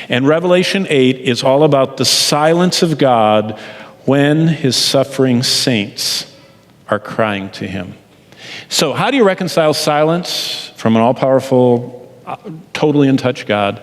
And Revelation 8 is all about the silence of God when his suffering saints are crying to him. So how do you reconcile silence from an all-powerful, totally in touch God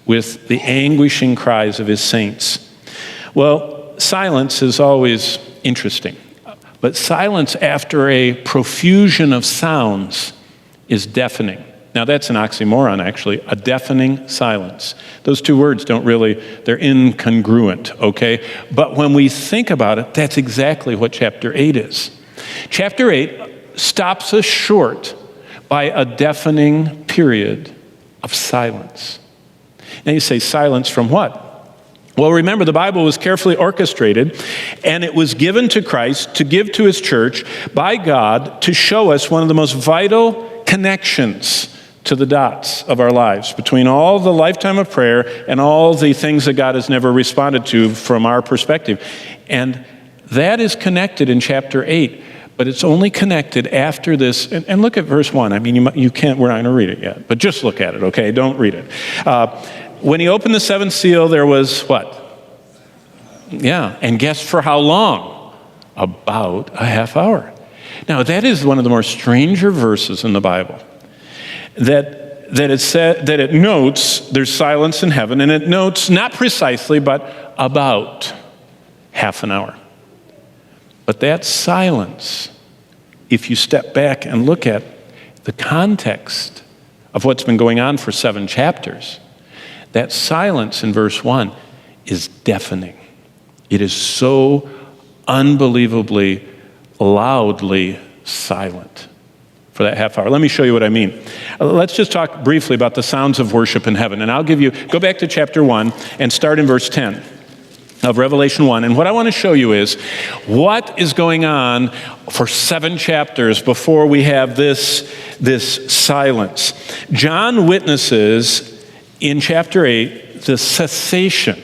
with the anguishing cries of his saints? Well, silence is always interesting. But silence after a profusion of sounds is deafening. Now that's an oxymoron, actually, a deafening silence. Those two words they're incongruent, okay? But when we think about it, that's exactly what chapter 8 is. Chapter 8 stops us short by a deafening period of silence. Now you say, silence from what? Well, remember, the Bible was carefully orchestrated, and it was given to Christ to give to his church by God to show us one of the most vital connections to the dots of our lives between all the lifetime of prayer and all the things that God has never responded to from our perspective. And that is connected in chapter 8, but it's only connected after this. And look at verse 1. I mean, you can't, we're not going to read it yet, but just look at it, okay? Don't read it. When he opened the seventh seal, there was what? Yeah, and guess for how long? About a half hour. Now, that is one of the more stranger verses in the Bible. That it notes there's silence in heaven, and it notes not precisely, but about half an hour. But that silence, if you step back and look at the context of what's been going on for 7 chapters, that silence in verse 1 is deafening. It is so unbelievably, loudly silent for that half hour. Let me show you what I mean. Let's just talk briefly about the sounds of worship in heaven. And go back to chapter 1 and start in verse 10 of Revelation 1. And what I want to show you is what is going on for 7 chapters before we have this silence. John witnesses in chapter 8 the cessation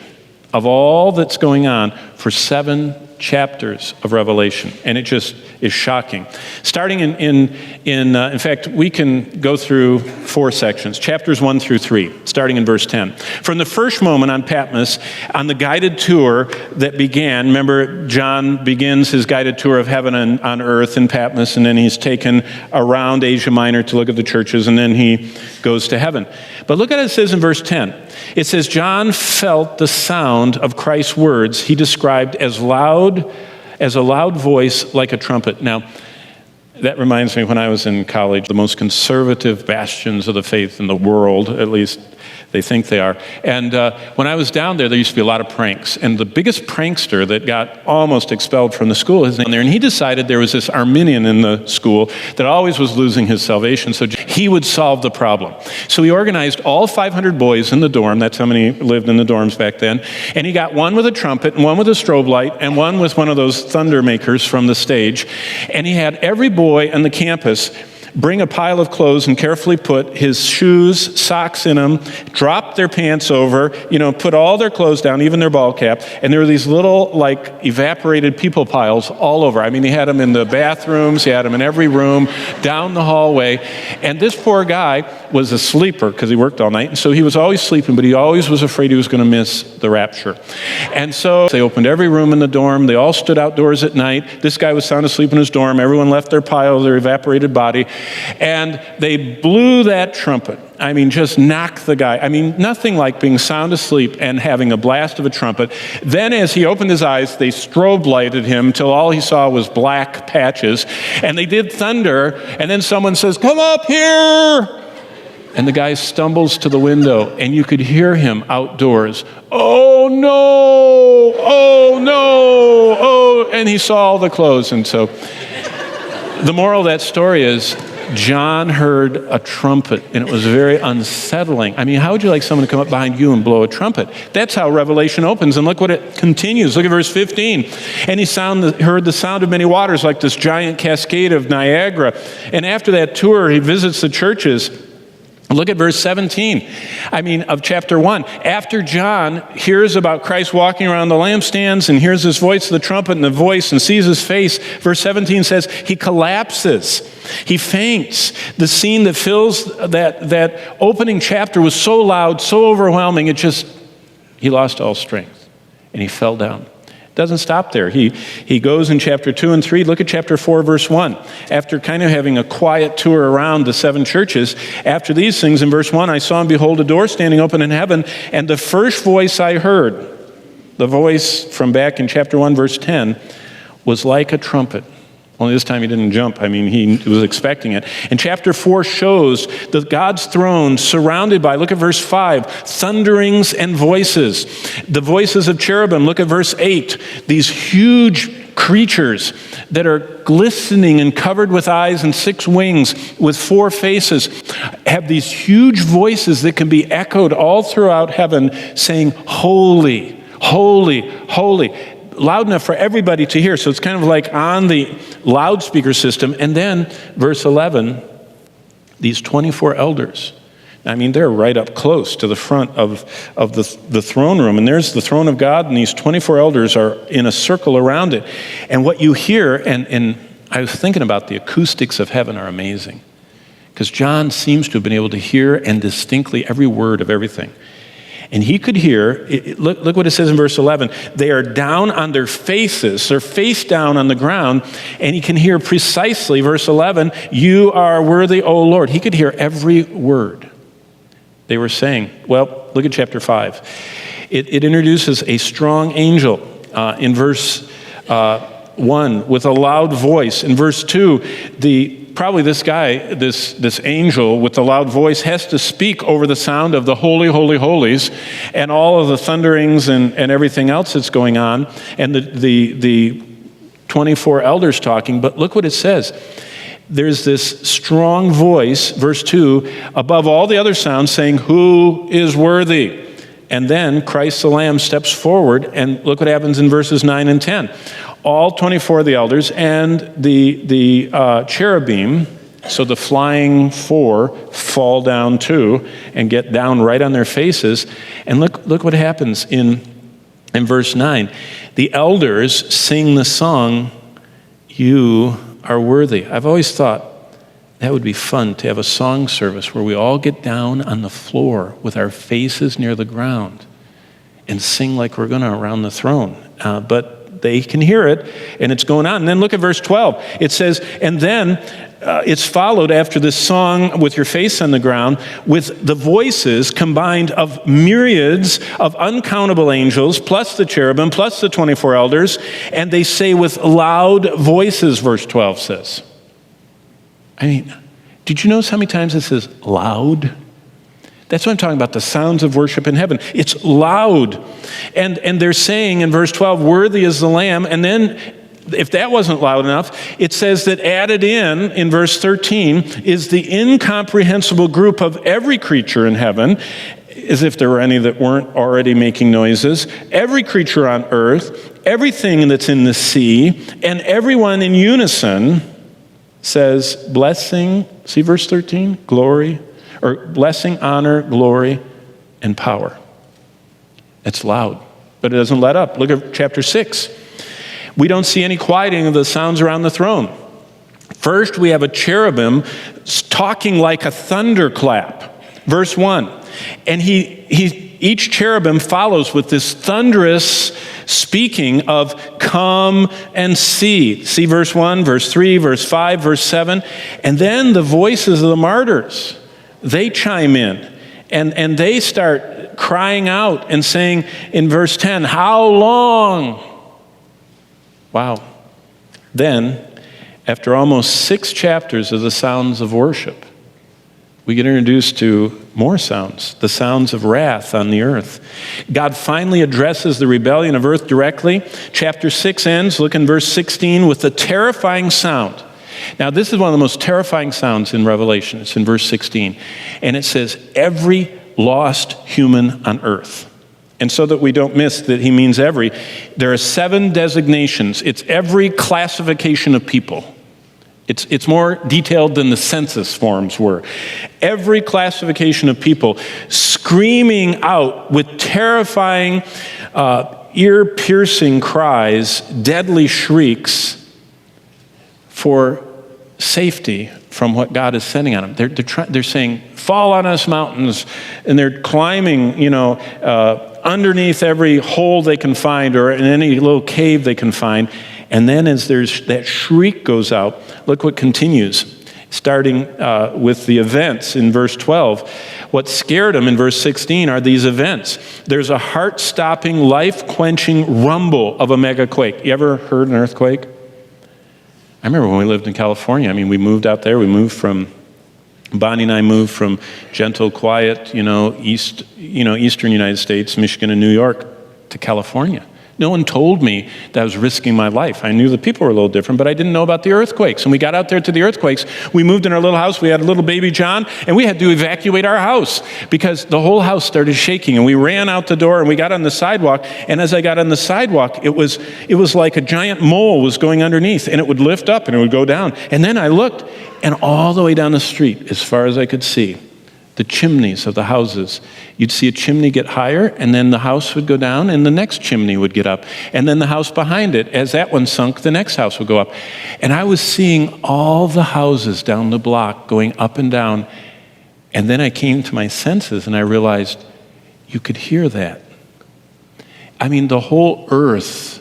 of all that's going on for 7 chapters of Revelation, and it just is shocking. Starting in fact, we can go through 4 sections, chapters 1 through 3, starting in verse 10. From the first moment on Patmos, on the guided tour that began, remember, John begins his guided tour of heaven and on earth in Patmos, and then he's taken around Asia Minor to look at the churches, and then he goes to heaven. But look at what it says in verse 10. It says, John felt the sound of Christ's words he described as a loud voice like a trumpet. Now, that reminds me when I was in college, the most conservative bastions of the faith in the world, at least they think they are. And when I was down there used to be a lot of pranks. And the biggest prankster that got almost expelled from the school is in there. And he decided there was this Arminian in the school that always was losing his salvation. So he would solve the problem. So he organized all 500 boys in the dorm. That's how many lived in the dorms back then. And he got one with a trumpet and one with a strobe light and one with one of those thunder makers from the stage. And he had every boy on the campus bring a pile of clothes and carefully put his shoes, socks in them, drop their pants over, put all their clothes down, even their ball cap, and there were these little, evaporated people piles all over. I mean, he had them in the bathrooms, he had them in every room, down the hallway, and this poor guy was a sleeper because he worked all night, and so he was always sleeping, but he always was afraid he was going to miss the rapture. And so they opened every room in the dorm, they all stood outdoors at night, this guy was sound asleep in his dorm, everyone left their pile of their evaporated body, and they blew that trumpet. I mean, just knocked the guy. I mean, nothing like being sound asleep and having a blast of a trumpet. Then as he opened his eyes, they strobe lighted him till all he saw was black patches. And they did thunder, and then someone says, "Come up here!" And the guy stumbles to the window, and you could hear him outdoors. "Oh no! Oh no! Oh!" And he saw all the clothes. And so the moral of that story is, John heard a trumpet, and it was very unsettling. I mean, how would you like someone to come up behind you and blow a trumpet? That's how Revelation opens, and look what it continues. Look at verse 15. And he heard the sound of many waters, like this giant cascade of Niagara. And after that tour, he visits the churches, Look at verse 17, of chapter 1. After John hears about Christ walking around the lampstands and hears his voice of the trumpet and the voice and sees his face, verse 17 says, he collapses. He faints. The scene that fills that opening chapter was so loud, so overwhelming, he lost all strength and he fell down. Doesn't stop there. He goes in chapter 2 and 3. Look at chapter 4, verse 1. After kind of having a quiet tour around the 7 churches, after these things, in verse 1, I saw and behold a door standing open in heaven, and the first voice I heard, the voice from back in chapter 1, verse 10, was like a trumpet. Only this time he didn't jump. He was expecting it. And chapter 4 shows that God's throne surrounded by, look at verse 5, thunderings and voices. The voices of cherubim, look at verse 8. These huge creatures that are glistening and covered with eyes and 6 wings with 4 faces have these huge voices that can be echoed all throughout heaven saying, holy, holy, holy. Loud enough for everybody to hear. So it's kind of like on the loudspeaker system. And then, verse 11, these 24 elders. They're right up close to the front of the throne room. And there's the throne of God, and these 24 elders are in a circle around it. And what you hear, and I was thinking about the acoustics of heaven are amazing. Because John seems to have been able to hear and distinctly every word of everything. And he could hear, look what it says in verse 11, they are down on their faces, they're face down on the ground, and he can hear precisely, verse 11, you are worthy, O Lord. He could hear every word they were saying. Well, look at chapter 5. It introduces a strong angel in verse 1 with a loud voice. In verse 2, probably this guy, this angel with the loud voice has to speak over the sound of the holy, holy, holies and all of the thunderings and everything else that's going on and the 24 elders talking. But look what it says. There's this strong voice, verse 2, above all the other sounds saying, who is worthy? And then Christ the Lamb steps forward, and look what happens in verses 9 and 10. All 24 of the elders and the cherubim, so the flying 4, fall down too and get down right on their faces. And look what happens in verse 9. The elders sing the song, you are worthy. I've always thought that would be fun to have a song service where we all get down on the floor with our faces near the ground and sing like we're going to around the throne. But they can hear it, and it's going on. And then look at verse 12. It says, and then it's followed after this song with your face on the ground with the voices combined of myriads of uncountable angels, plus the cherubim, plus the 24 elders, and they say with loud voices, verse 12 says. Did you notice how many times it says loud? That's what I'm talking about, the sounds of worship in heaven. It's loud. And they're saying in verse 12, worthy is the Lamb. And then, if that wasn't loud enough, it says that added in verse 13, is the incomprehensible group of every creature in heaven, as if there were any that weren't already making noises, every creature on earth, everything that's in the sea, and everyone in unison says, blessing, see verse 13, glory, or blessing, honor, glory, and power. It's loud, but it doesn't let up. Look at chapter 6. We don't see any quieting of the sounds around the throne. First, we have a cherubim talking like a thunderclap. Verse 1. And each cherubim follows with this thunderous speaking of come and see. See verse 1, verse 3, verse 5, verse 7. And then the voices of the martyrs, they chime in. And they start crying out and saying in verse 10, how long? Wow. Then, after almost 6 chapters of the sounds of worship, we get introduced to more sounds, the sounds of wrath on the earth. God finally addresses the rebellion of earth directly. Chapter 6 ends, look in verse 16, with a terrifying sound. Now, this is one of the most terrifying sounds in Revelation. It's in verse 16. And it says, every lost human on earth. And so that we don't miss that he means every, there are 7 designations. It's every classification of people. It's more detailed than the census forms were. Every classification of people screaming out with terrifying, ear-piercing cries, deadly shrieks for safety from what God is sending on them. They're saying, fall on us, mountains, and they're climbing, underneath every hole they can find or in any little cave they can find. And then as that shriek goes out, look what continues, starting with the events in verse 12. What scared them in verse 16 are these events. There's a heart-stopping, life-quenching rumble of a mega-quake. You ever heard an earthquake? I remember when we lived in California. We moved out there. Bonnie and I moved from gentle, quiet, eastern United States, Michigan and New York, to California. No one told me that I was risking my life. I knew the people were a little different, but I didn't know about the earthquakes. And we got out there to the earthquakes. We moved in our little house. We had a little baby John, and we had to evacuate our house because the whole house started shaking. And we ran out the door, and we got on the sidewalk. And as I got on the sidewalk, it was like a giant mole was going underneath, and it would lift up, and it would go down. And then I looked, and all the way down the street, as far as I could see, the chimneys of the houses. You'd see a chimney get higher, and then the house would go down, and the next chimney would get up. And then the house behind it, as that one sunk, the next house would go up. And I was seeing all the houses down the block going up and down. And then I came to my senses, and I realized you could hear that. The whole earth,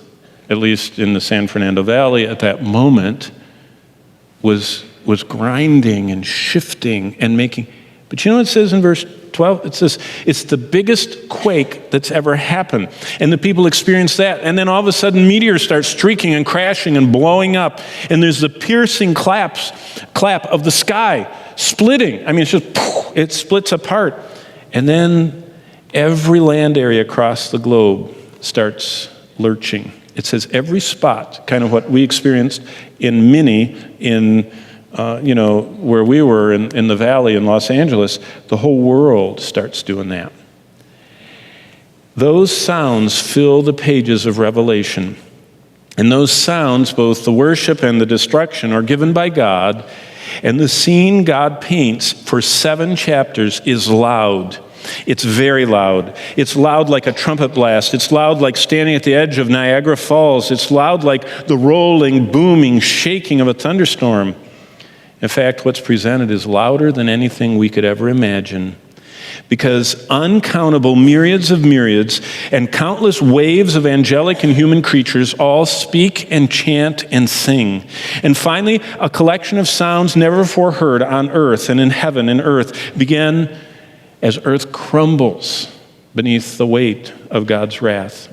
at least in the San Fernando Valley at that moment, was grinding and shifting and making... But you know what it says in verse 12? It says, it's the biggest quake that's ever happened. And the people experience that. And then all of a sudden, meteors start streaking and crashing and blowing up. And there's the piercing clap of the sky splitting. It's just, it splits apart. And then every land area across the globe starts lurching. It says every spot, kind of what we experienced in where we were in the valley in Los Angeles, the whole world starts doing that. Those sounds fill the pages of Revelation. And those sounds, both the worship and the destruction, are given by God. And the scene God paints for 7 chapters is loud. It's very loud. It's loud like a trumpet blast. It's loud like standing at the edge of Niagara Falls. It's loud like the rolling, booming, shaking of a thunderstorm. In fact, what's presented is louder than anything we could ever imagine, because uncountable myriads of myriads and countless waves of angelic and human creatures all speak and chant and sing. And finally, a collection of sounds never before heard on earth and in heaven and earth begin as earth crumbles beneath the weight of God's wrath.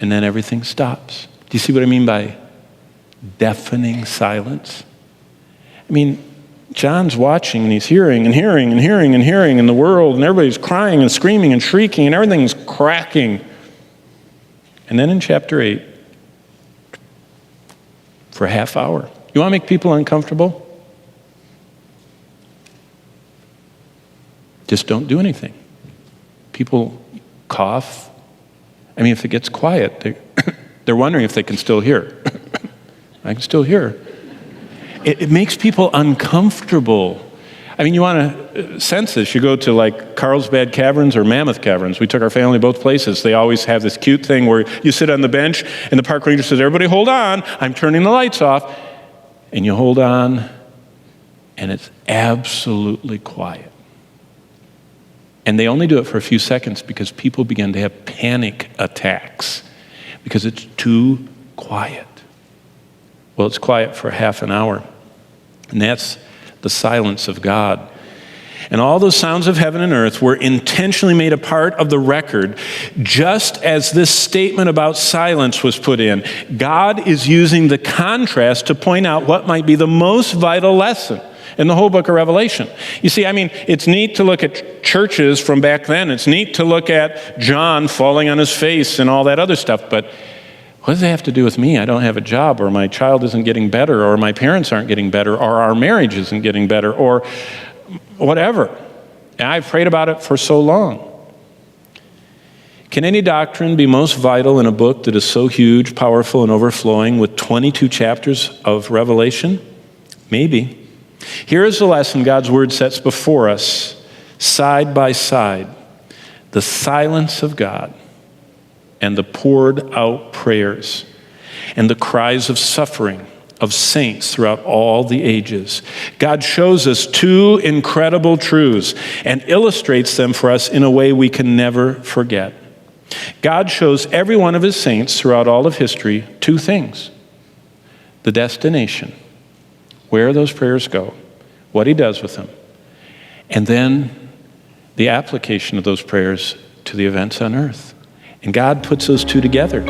And then everything stops. Do you see what I mean by deafening silence? John's watching and he's hearing and hearing and hearing and hearing in the world, and everybody's crying and screaming and shrieking and everything's cracking. And then in chapter 8, for a half hour, you want to make people uncomfortable? Just don't do anything. People cough. If it gets quiet, they're wondering if they can still hear. I can still hear. It makes people uncomfortable. You want to sense this. You go to like Carlsbad Caverns or Mammoth Caverns. We took our family both places. They always have this cute thing where you sit on the bench and the park ranger says, everybody hold on, I'm turning the lights off. And you hold on and it's absolutely quiet. And they only do it for a few seconds because people begin to have panic attacks because it's too quiet. Well, it's quiet for half an hour. And that's the silence of God. And all those sounds of heaven and earth were intentionally made a part of the record, just as this statement about silence was put in. God is using the contrast to point out what might be the most vital lesson in the whole book of Revelation. You see, it's neat to look at churches from back then. It's neat to look at John falling on his face and all that other stuff, but what does that have to do with me? I don't have a job, or my child isn't getting better, or my parents aren't getting better, or our marriage isn't getting better, or whatever. And I've prayed about it for so long. Can any doctrine be most vital in a book that is so huge, powerful, and overflowing with 22 chapters of revelation? Maybe. Here is the lesson God's word sets before us, side by side. The silence of God and the poured out prayers and the cries of suffering of saints throughout all the ages. God shows us two incredible truths and illustrates them for us in a way we can never forget. God shows every one of his saints throughout all of history two things: the destination, where those prayers go, what he does with them, and then the application of those prayers to the events on earth. And God puts those two together.